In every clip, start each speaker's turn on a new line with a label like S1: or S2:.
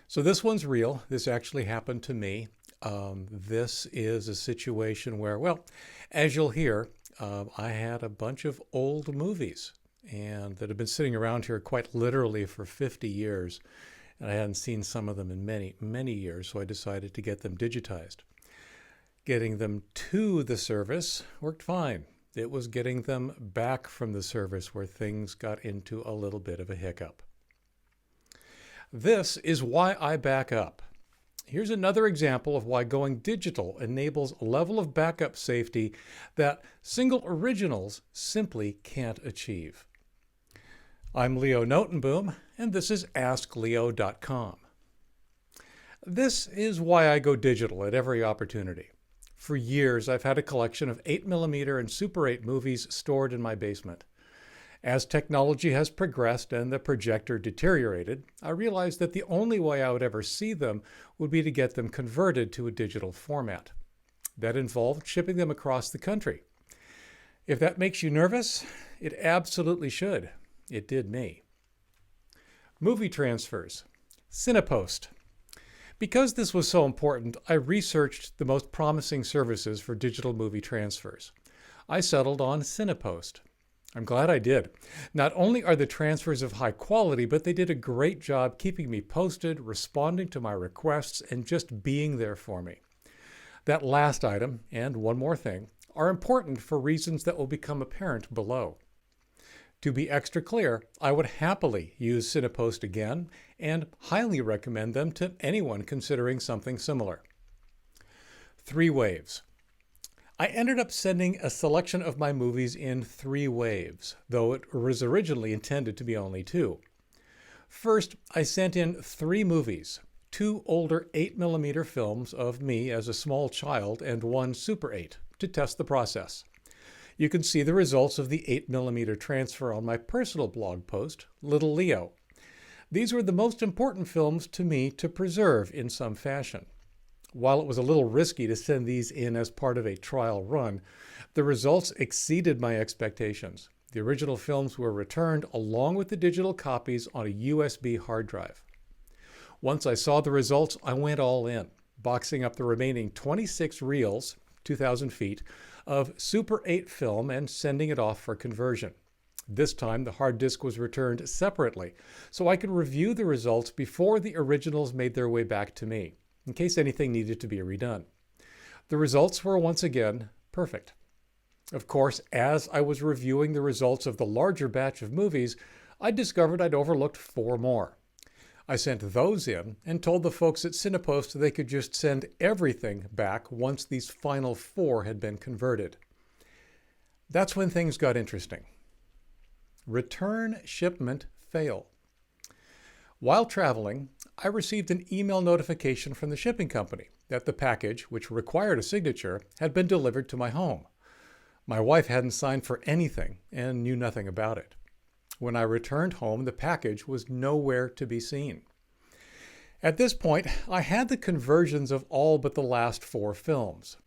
S1: So this one's real. This actually happened to me. This is a situation where, well, as you'll hear, I had a bunch of old movies and that have been sitting around here quite literally for 50 years. And I hadn't seen some of them in many, many years, so I decided to get them digitized. Getting them to the service worked fine. It was getting them back from the service where things got into a little bit of a hiccup. This is why I back up. Here's another example of why going digital enables a level of backup safety that single originals simply can't achieve. I'm Leo Notenboom, and this is AskLeo.com. This is why I go digital at every opportunity. For years, I've had a collection of 8mm and Super 8 movies stored in my basement. As technology has progressed and the projector deteriorated, I realized that the only way I would ever see them would be to get them converted to a digital format. That involved shipping them across the country. If that makes you nervous, it absolutely should. It did me. Movie transfers. Cinepost. Because this was so important, I researched the most promising services for digital movie transfers. I settled on Cinepost. I'm glad I did. Not only are the transfers of high quality, but they did a great job keeping me posted, responding to my requests, and just being there for me. That last item, and one more thing, are important for reasons that will become apparent below. To be extra clear, I would happily use Cinepost again and highly recommend them to anyone considering something similar. 3 waves. I ended up sending a selection of my movies in 3 waves, though it was originally intended to be only 2. First, I sent in 3 movies, 2 older 8mm films of me as a small child and 1 Super 8, to test the process. You can see the results of the 8mm transfer on my personal blog post, Little Leo. These were the most important films to me to preserve in some fashion. While it was a little risky to send these in as part of a trial run, the results exceeded my expectations. The original films were returned along with the digital copies on a USB hard drive. Once I saw the results, I went all in, boxing up the remaining 26 reels, 2,000 feet, of Super 8 film and sending it off for conversion. This time, the hard disk was returned separately, so I could review the results before the originals made their way back to me, in case anything needed to be redone. The results were once again perfect. Of course, as I was reviewing the results of the larger batch of movies, I discovered I'd overlooked 4 more. I sent those in and told the folks at Cinepost they could just send everything back once these final 4 had been converted. That's when things got interesting. Return shipment fail. While traveling, I received an email notification from the shipping company that the package, which required a signature, had been delivered to my home. My wife hadn't signed for anything and knew nothing about it. When I returned home, the package was nowhere to be seen. At this point, I had the conversions of all but the last 4 films.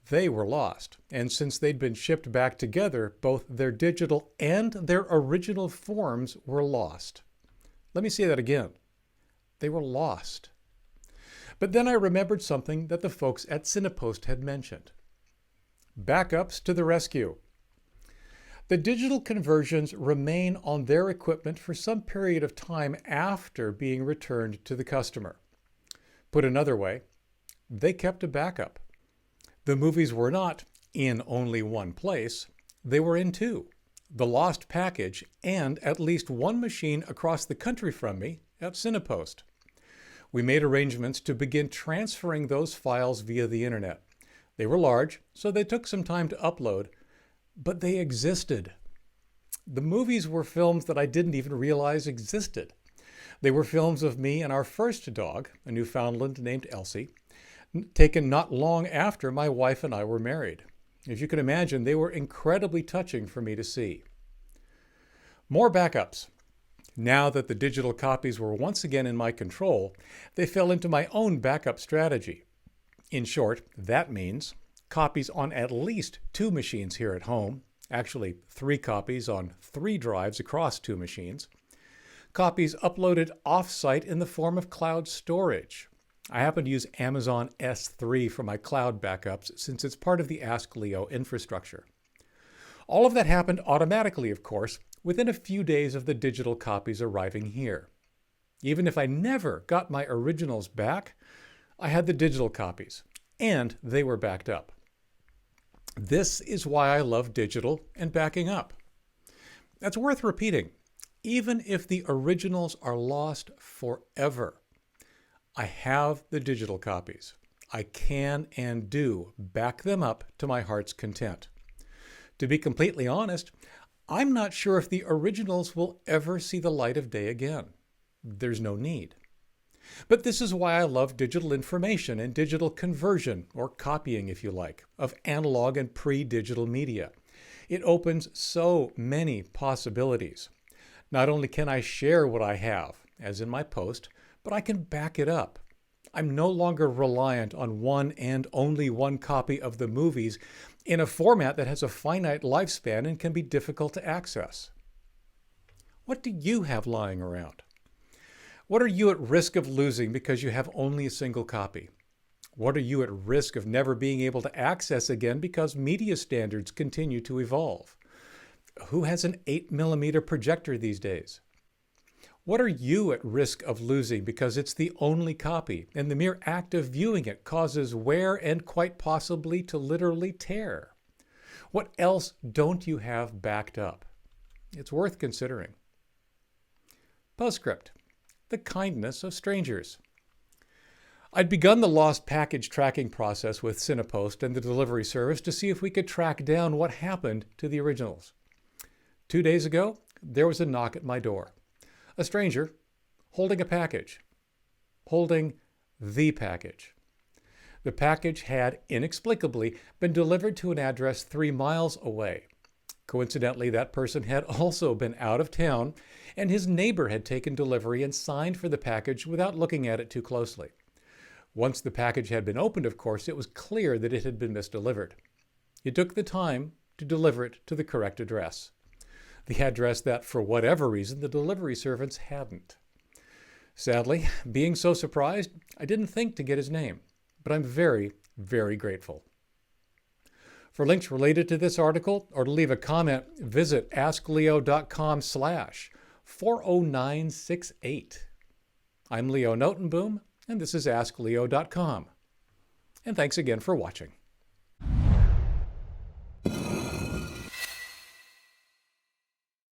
S1: They were lost, and since they'd been shipped back together, both their digital and their original forms were lost. Let me say that again. They were lost. But then I remembered something that the folks at Cinepost had mentioned. Backups to the rescue. The digital conversions remain on their equipment for some period of time after being returned to the customer. Put another way, they kept a backup. The movies were not in only one place, they were in 2. The lost package and at least 1 machine across the country from me at Cinepost. We made arrangements to begin transferring those files via the internet. They were large, so they took some time to upload, but they existed. The movies were films that I didn't even realize existed. They were films of me and our first dog, a Newfoundland named Elsie, taken not long after my wife and I were married. As you can imagine, they were incredibly touching for me to see. More backups. Now that the digital copies were once again in my control, they fell into my own backup strategy. In short, that means copies on at least 2 machines here at home, actually 3 copies on 3 drives across 2 machines, copies uploaded off-site in the form of cloud storage. I happen to use Amazon S3 for my cloud backups since it's part of the Ask Leo infrastructure. All of that happened automatically, of course, within a few days of the digital copies arriving here. Even if I never got my originals back, I had the digital copies, and they were backed up. This is why I love digital and backing up. That's worth repeating. Even if the originals are lost forever, I have the digital copies. I can and do back them up to my heart's content. To be completely honest, I'm not sure if the originals will ever see the light of day again. There's no need. But this is why I love digital information and digital conversion, or copying if you like, of analog and pre-digital media. It opens so many possibilities. Not only can I share what I have, as in my post, but I can back it up. I'm no longer reliant on one and only one copy of the movies in a format that has a finite lifespan and can be difficult to access. What do you have lying around? What are you at risk of losing because you have only a single copy? What are you at risk of never being able to access again because media standards continue to evolve? Who has an 8mm projector these days? What are you at risk of losing because it's the only copy and the mere act of viewing it causes wear and quite possibly to literally tear? What else don't you have backed up? It's worth considering. Postscript: the kindness of strangers. I'd begun the lost package tracking process with Cinepost and the delivery service to see if we could track down what happened to the originals. 2 days ago, there was a knock at my door. A stranger holding a package. Holding the package. The package had inexplicably been delivered to an address 3 miles away. Coincidentally, that person had also been out of town, and his neighbor had taken delivery and signed for the package without looking at it too closely. Once the package had been opened, of course, it was clear that it had been misdelivered. He took the time to deliver it to the correct address. The address that, for whatever reason, the delivery servants hadn't. Sadly, being so surprised, I didn't think to get his name, but I'm very, very grateful. For links related to this article or to leave a comment, visit askleo.com/40968. I'm Leo Notenboom, and this is AskLeo.com. And thanks again for watching.